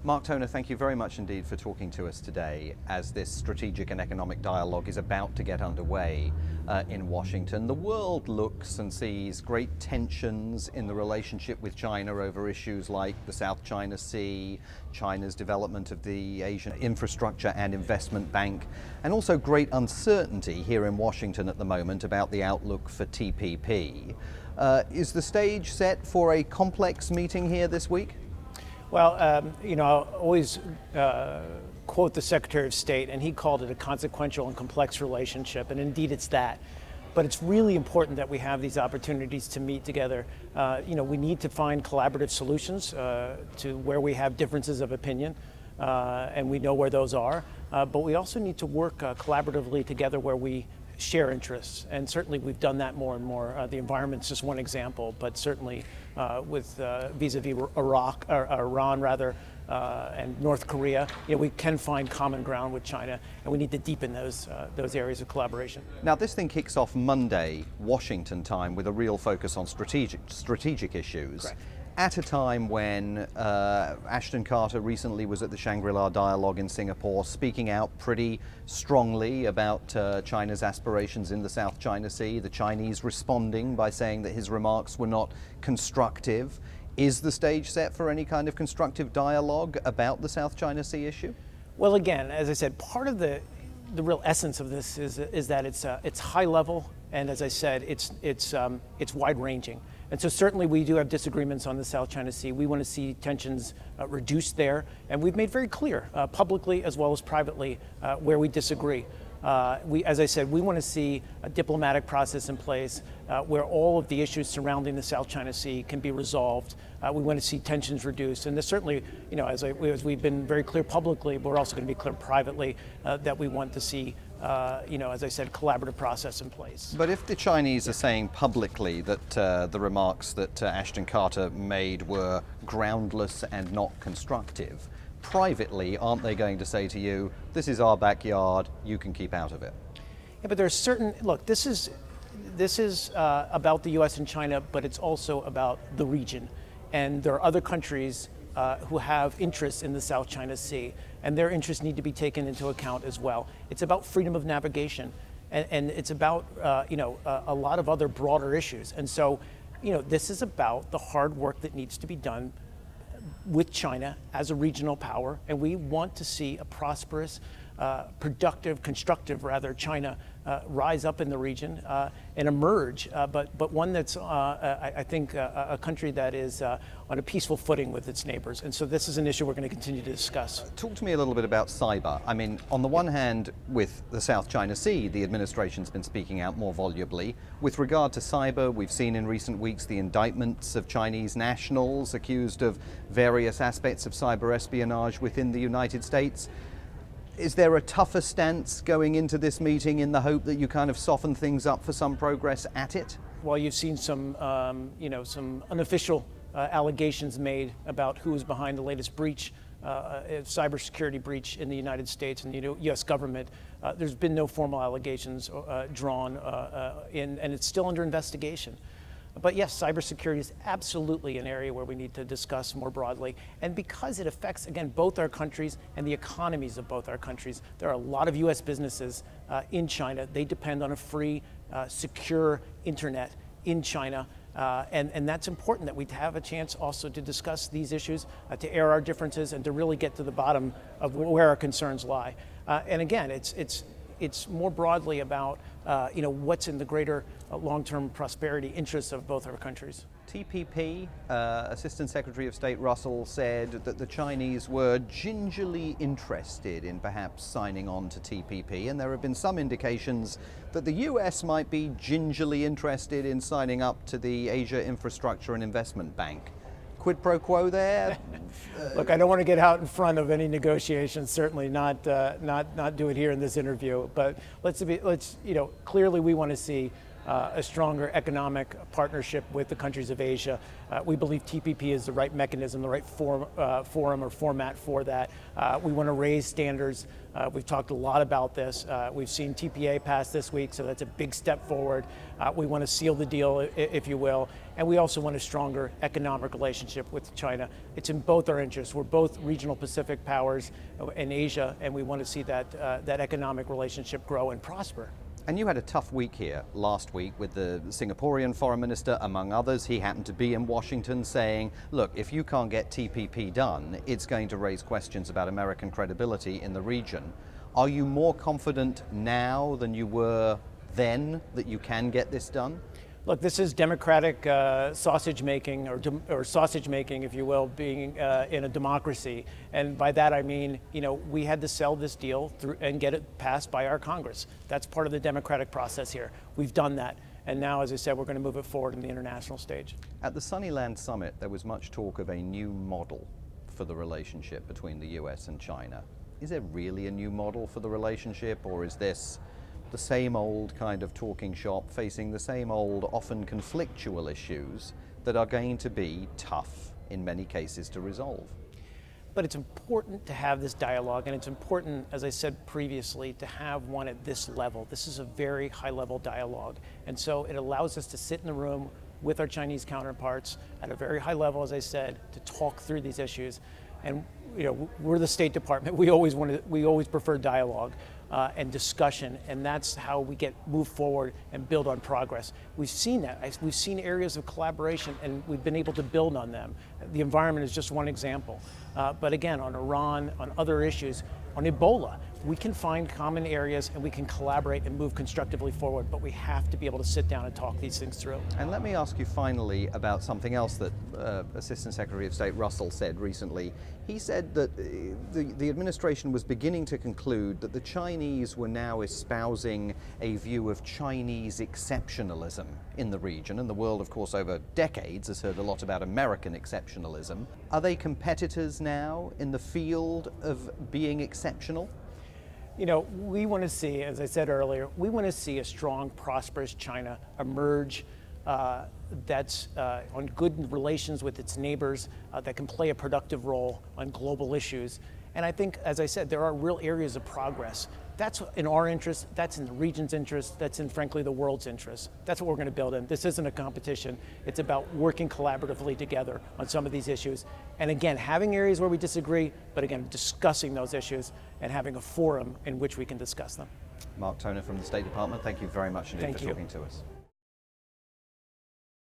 Mark Toner, thank you very much indeed for talking to us today as this strategic and economic dialogue is about to get underway in Washington. The world looks and sees great tensions in the relationship with China over issues like the South China Sea, China's development of the Asian Infrastructure and Investment Bank, and also great uncertainty here in Washington at the moment about the outlook for TPP. Is the stage set for a complex meeting here this week? Well, I always quote the Secretary of State, and he called it a consequential and complex relationship, and indeed it's that. But it's really important that we have these opportunities to meet together. We need to find collaborative solutions to where we have differences of opinion, and we know where those are. But we also need to work collaboratively together where we share interests, and certainly we've done that more and more. The environment's just one example, but certainly with vis-a-vis Iran, and North Korea, we can find common ground with China, and we need to deepen those areas of collaboration. Now, this thing kicks off Monday, Washington time, with a real focus on strategic issues. Correct. At a time when Ashton Carter recently was at the Shangri-La Dialogue in Singapore, speaking out pretty strongly about China's aspirations in the South China Sea, the Chinese responding by saying that his remarks were not constructive. Is the stage set for any kind of constructive dialogue about the South China Sea issue? Well, again, as I said, part of the real essence of this is that it's high level, and as I said, it's wide ranging. And so certainly we do have disagreements on the South China Sea. We want to see tensions reduced there, and we've made very clear, publicly as well as privately, where we disagree. As I said, we want to see a diplomatic process in place where all of the issues surrounding the South China Sea can be resolved. We want to see tensions reduced, and there's certainly, as we've been very clear publicly, but we're also going to be clear privately that we want to see, as I said, collaborative process in place. But if the Chinese are saying publicly that the remarks that Ashton Carter made were groundless and not constructive, privately, aren't they going to say to you, this is our backyard, you can keep out of it? Yeah, but there's look, this is about the U.S. and China, but it's also about the region. And there are other countries who have interests in the South China Sea, and their interests need to be taken into account as well. It's about freedom of navigation, and it's about a lot of other broader issues. And so, this is about the hard work that needs to be done with China as a regional power, and we want to see a prosperous, productive, constructive China rise up in the region and emerge, but one that's, I think, a country that is on a peaceful footing with its neighbors. And so this is an issue we're going to continue to discuss. Talk to me a little bit about cyber. I mean, on the one hand, with the South China Sea, the administration's been speaking out more volubly. With regard to cyber, we've seen in recent weeks the indictments of Chinese nationals accused of various aspects of cyber espionage within the United States. Is there a tougher stance going into this meeting in the hope that you kind of soften things up for some progress at it? Well, you've seen some unofficial allegations made about who is behind the latest breach, cybersecurity breach in the United States and the U.S. government. There's been no formal allegations drawn and it's still under investigation. But yes, cybersecurity is absolutely an area where we need to discuss more broadly. And because it affects, again, both our countries and the economies of both our countries, there are a lot of U.S. businesses in China. They depend on a free, secure internet in China. And that's important that we have a chance also to discuss these issues, to air our differences, and to really get to the bottom of where our concerns lie. And again, it's more broadly about what's in the greater long-term prosperity interests of both our countries. TPP, Assistant Secretary of State Russell said that the Chinese were gingerly interested in perhaps signing on to TPP, and there have been some indications that the US might be gingerly interested in signing up to the Asia Infrastructure and Investment Bank. Quid pro quo there? Look, I don't want to get out in front of any negotiations. Certainly not do it here in this interview. But clearly we want to see a stronger economic partnership with the countries of Asia. We believe TPP is the right mechanism, the right forum or format for that. We want to raise standards. We've talked a lot about this. We've seen TPA pass this week, so that's a big step forward. We want to seal the deal, if you will, and we also want a stronger economic relationship with China. It's in both our interests. We're both regional Pacific powers in Asia, and we want to see that economic relationship grow and prosper. And you had a tough week here last week with the Singaporean foreign minister, among others. He happened to be in Washington saying, look, if you can't get TPP done, it's going to raise questions about American credibility in the region. Are you more confident now than you were then that you can get this done? Look, this is democratic sausage making, or sausage making, if you will, being in a democracy. And by that I mean, we had to sell this deal through and get it passed by our Congress. That's part of the democratic process here. We've done that. And now, as I said, we're going to move it forward in the international stage. At the Sunnyland Summit, there was much talk of a new model for the relationship between the US and China. Is there really a new model for the relationship, or is this the same old kind of talking shop facing the same old, often conflictual issues that are going to be tough in many cases to resolve? But it's important to have this dialogue, and it's important, as I said previously, to have one at this level. This is a very high-level dialogue, and so it allows us to sit in the room with our Chinese counterparts at a very high level, as I said, to talk through these issues. And we're the State Department. We always prefer dialogue and discussion, and that's how we move forward and build on progress. We've seen that. We've seen areas of collaboration, and we've been able to build on them. The environment is just one example. But again, on Iran, on other issues, on Ebola, we can find common areas and we can collaborate and move constructively forward, but we have to be able to sit down and talk these things through. And let me ask you finally about something else that Assistant Secretary of State Russell said recently. He said that the administration was beginning to conclude that the Chinese were now espousing a view of Chinese exceptionalism in the region, and the world, of course, over decades has heard a lot about American exceptionalism. Are they competitors now in the field of being exceptional? We want to see, as I said earlier, we want to see a strong, prosperous China emerge that's on good relations with its neighbors, that can play a productive role on global issues. And I think, as I said, there are real areas of progress. That's in our interest, that's in the region's interest, that's in, frankly, the world's interest. That's what we're going to build in. This isn't a competition. It's about working collaboratively together on some of these issues. And again, having areas where we disagree, but again, discussing those issues and having a forum in which we can discuss them. Mark Toner from the State Department, thank you very much indeed for talking to us.